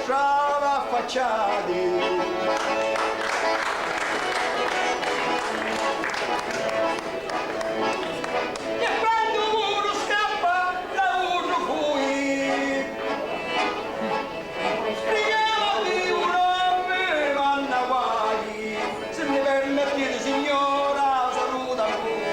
stava affacciati. E quando uno scappa da uno fui, speriamo di non mi vanno guai, se mi permettete signora saluta voi.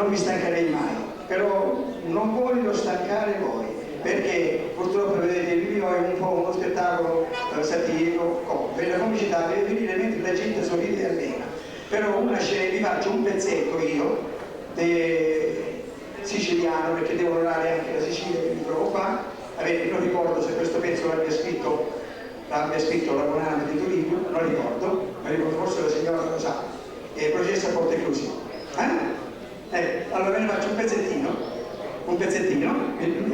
non vi stancherei mai, però non voglio stancare voi, perché purtroppo vedete il mio è un po' uno spettacolo satirico, per la comicità deve venire mentre la gente sorride e allena, però una scena, vi faccio un pezzetto io, siciliano, perché devo onorare anche la Sicilia che mi trovo qua. Non ricordo se questo pezzo l'abbia scritto la Bonanno di Torino, non ricordo, ma ricordo, forse la signora lo sa, Processa a porte chiuse. Allora ve ne faccio un pezzettino,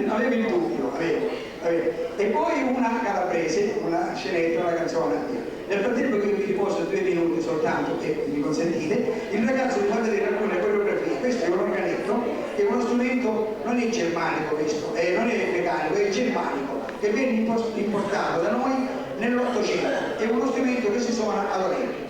avevo il dubbio, avevo. E poi una calabrese, una scenetta, una canzone mia. Nel frattempo che io mi riposo 2 minuti soltanto, e mi consentite, il ragazzo mi fa vedere alcune coreografie. Questo è un organetto, che è uno strumento, non è germanico questo, non è meccanico, è germanico, che viene importato da noi nell'800, è uno strumento che si suona ad orecchio.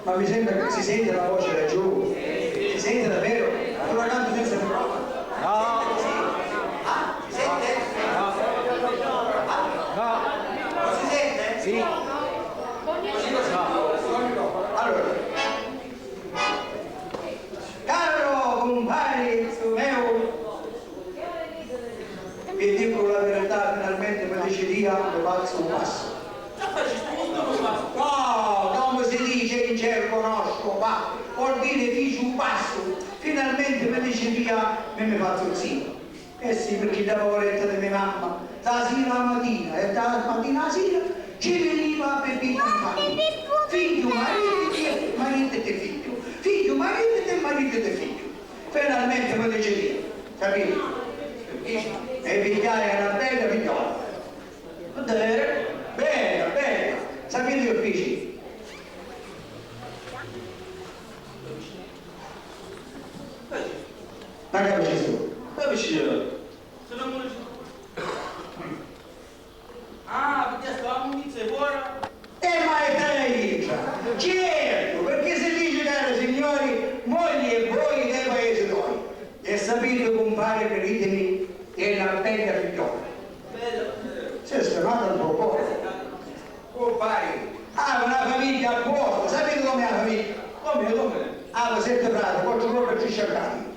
Ma mi sembra che si sente la voce da giù. Si sente davvero? Non la canto senza microfono. No. Ah, si sente? No. No. Non si sente? Sì. No. Allora, caro compare meu, vi dico la verità, finalmente mi decidia che faccio un passo. No, come si dice in cerco nostro, ma vuol dire fici un passo, finalmente mi decidia e mi faccio un sì. Eh sì, perché da poveretta di mia mamma, da sera alla mattina e da mattina alla sera ci veniva per vita in famiglia. Figlio, marito e figlio. Figlio, marito e marito e figlio. Finalmente mi decidia, capito? E pigliare una bella figliola. Bella, bella. Sapete che feci? Ma capisci tu? Capisci? Se non vuoi... Ah, perché stavamo iniziando ora? Ma è traietta! Certo, perché si dice, cari signori, mogli e voi dei paesi noi. E sapete, compare, credetemi, è una bella figliola. Si è sfermata un po' poco. Compare, ha una famiglia a posto. Sapete com'è la famiglia? Come? Ha 7 frati, 4 loro e 3 sciacquati.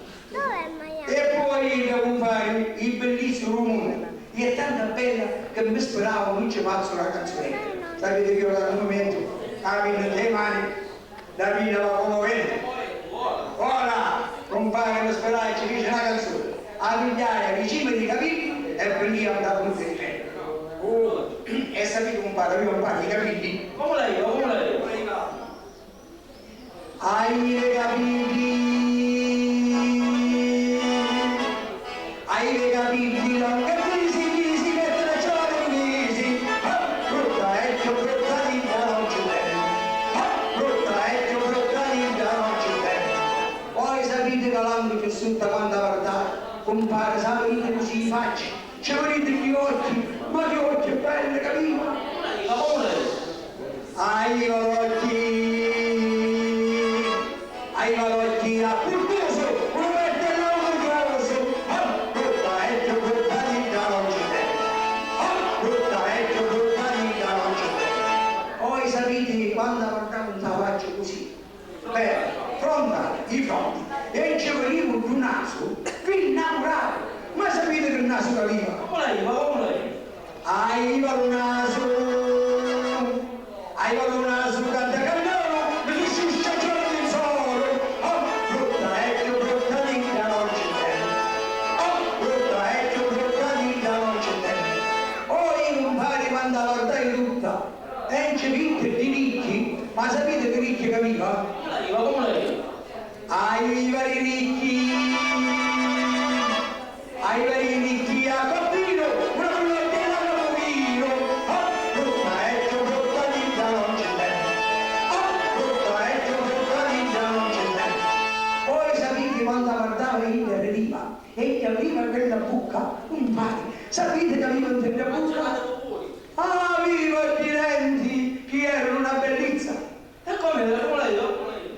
E poi, compare, il bellissimo Rumone. E è tanto bella che mi speravo non ci faccio una canzone. Sapete che io da un momento cammino le mani, la vita va come vede. Ora, compare, mi speravo e ci dice una canzone. A pigliare vicino di capelli e per lì andare con te. E sapete compare, io compare i capelli. Come lei? Hai i capelli. Hai i capelli, non che si mettono a giocare mesi. Brutta e più brutta di non ci tengo. Brutta e più brutta di non ci tengo. Poi sapete che l'anno che sotto quando guardate, compare, sapete così faccia. Ci vedete gli occhi, ma che occhi belli, capito? Hai i valocchi a Curtoso, uno mette l'autogrosso. Brutta e più brutta di non ci tengo. Brutta e più brutta di non ci tengo. Poi sapete che quando guardavo un tavaccio così, beh, frontale, di fronte, e ci venivo più naso, vi innamoravo. Ma sapete che il naso capiva? Come lei? Aiva il naso canta cannolo, mi si sciuscia giorno di solo. Brutta e più brutta di non ci tengo. Brutta e più brutta di non ci tengo. Poi compare quando la guardai tutta, e ci vinto di ricchi, ma sapete che ricchi capiva? Come lei? Aiva i ricchi. Ai veri ricchi a Coppino, una bulletta da Movino. Brutta e più brutta di non ci tengo. Brutta e più brutta di non ci tengo. Poi sapete quando guardava egli arriva, egli arriva quella bucca, un pane. Sapete che aveva in quella bucca? Viva i denti, che erano una bellezza. E come lei?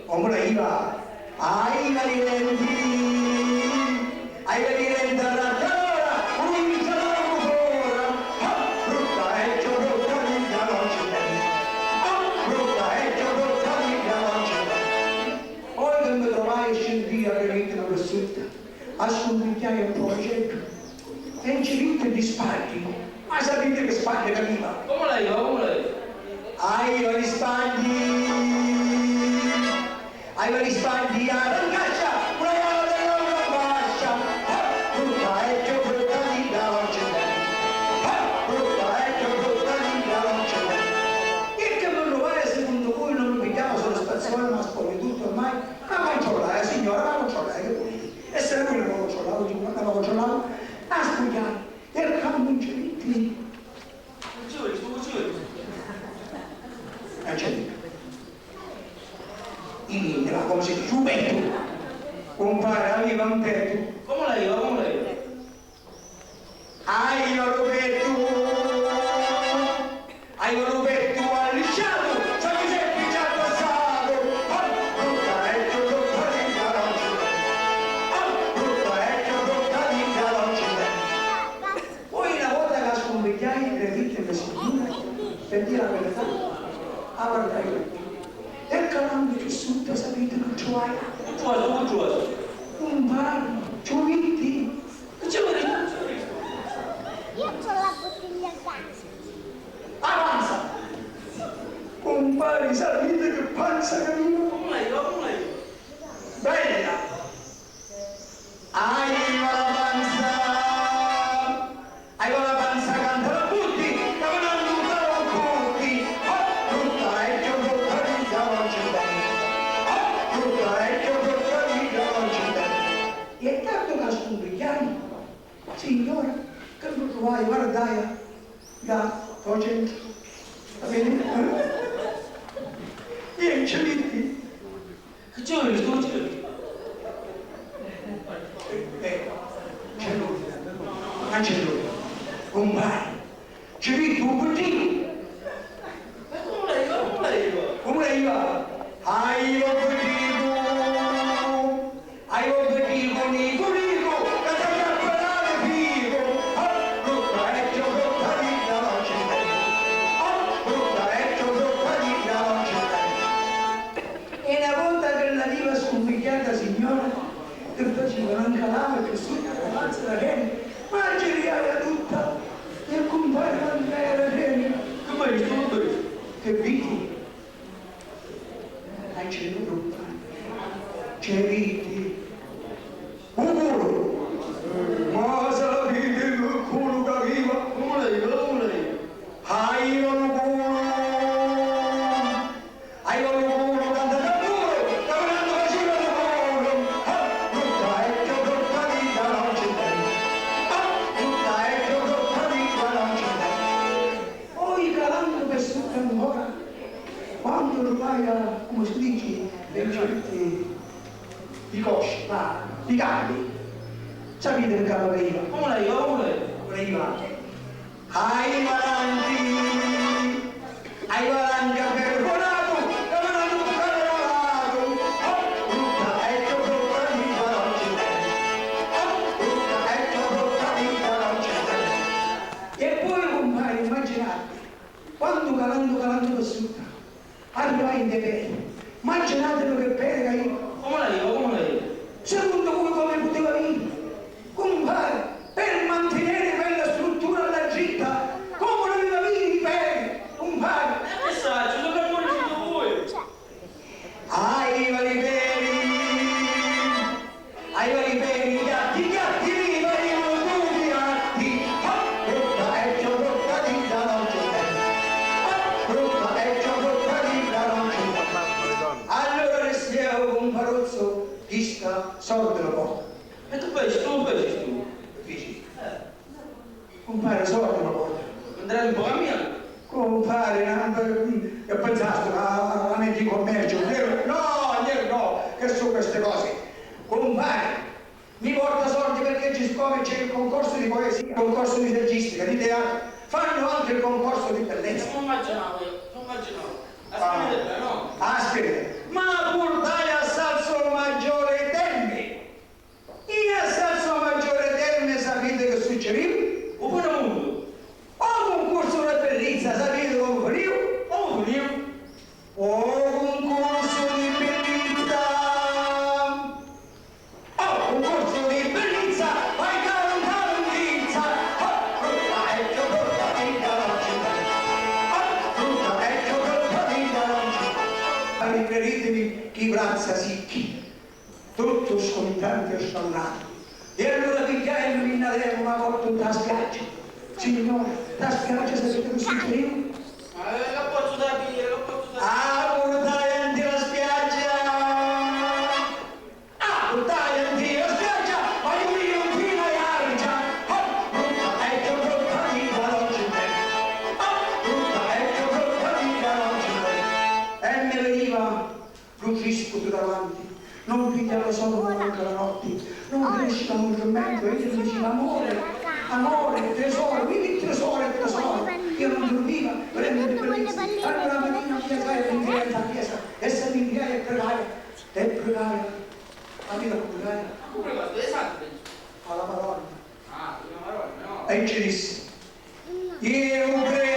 Come lei va? Ai veri denti. Hai venire da rattara, un giorno fuori. Brutta e più brutta di non ci tengo. Brutta e più brutta di non ci tengo. Poi che mi trovai scendere a venire per sotto, a sconfigliare un progetto, e ci vinto di spagli. Ma sapete che spagli capiva? Come lei? Hai gli spagli. Hai gli spagli a rancaccia. Ma spogli tutto ormai, ma controllare, signora, ma controllare, che volete? E se lui non lo controllava, non lo controllava, a studiare, e il campo non c'è lì. Non c'è lì. In come si dice, un petto. Compare, aveva un petto. Come lei? Hai un petto. Hai un petto al licciato. per dire la verità, guarda io. E calando più sotto, sapete che ci vai? Un bar, ci metti? Io c'ho la bottiglia a gas. Avanza! Compari, sapete che panza che io? Bella! Hai la panza canta la butti, che non buttano butti, brutta e che brutta vita non ci dai, brutta e che brutta vita non ci dai. E tanto che sono brillante, signora, che non trovai, guardai, da, facendo, va bene? Vieni, ci metti. C'è lui, ma c'è lui, compare, ci vedi un bottino. Come lei va? Hai lo bottino, nico, che ti fa parlare figo. Brutta e che brutta vita non ci dai, brutta e che brutta vita non ci dai. E una volta che la viva scompigliata signora, che faceva un calame che su la mazza la gente, ma ci riaia tutta e compare Andrea la gente. Come hai visto? Che viti? Hai ceduto brutta. C'è viti. Un culo. Ma se la vite il culo che viva. Come lei? Hai un culo. Hai un culo canta da culo. Caminando faceva da culo. Brutta e che brutta vita non ci dai. Brutta e che brutta vita non ci dai. Poi calando per sotto ancora, quando ormai come si dice, le certi di cosci, di gambi, sapete che cavo veniva? Come lei? Veniva. Hai valanti a perforato, che non hanno calerato. Brutta e che brutta vita non ci dai. Brutta e che brutta vita non ci dai. E poi compare, immaginate, quando calando per sotto, arrivai in debere, immaginate che pega io. Come lei? Secondo voi come poteva venire? Compare, per mantenere quella struttura alla città, come doveva venire i peri? Compare. Ai vari peri, gatti, viva io tutti gatti. Brutta e che brutta vita non ci dai. Brutta e che brutta vita non ci dai. Allora restiamo con Parozzo, chi sta sordo la porta. E tu fai tu? Dici? Compare sordo la porta. Andrai un po' a mia? Compare, io pensato a mente di commercio, no, che sono queste cose. Compare, mi porta soldi perché siccome c'è il concorso di poesia, il concorso di saggistica, di teatro, fanno anche il concorso di bellezza. Non immaginavo. Aspetta, no? Aspetta, ma portai a Salso Maggiore Terme. In Salso Maggiore Terme sapete che succedeva? Oppure mondo? Concorso di bellezza, sapete come veniva? Concorso di bellezza! Concorso di bellezza! Vai cantandizza! Brutta e che brutta vita non ci dai! Brutta e che brutta vita non ci dai! Riferitevi chi grazia sicchi, tutto scontanti e sciallati. E allora pigliai il minnadevo una volta da spiaggia. Signore, da spiaggia sapete che succedeva? Lo posso da dire. Portai anche la spiaggia! Portai anche la spiaggia! Ma io un fino a Iargia! Brutta e che brutta vita non ci dai! Brutta e che brutta vita non ci dai! E me veniva Lucisco più davanti, non pigliava solo manca la notte, non cresceva un rimedio, e io diceva amore, tesoro, vivi tesoro, io non dormiva, prendere bellezza, allora la mattina mi alzai in chiesa, e se mi inviai e pregare, la vita pregare, alla Madonna. Una Madonna, no? E ci disse, io prego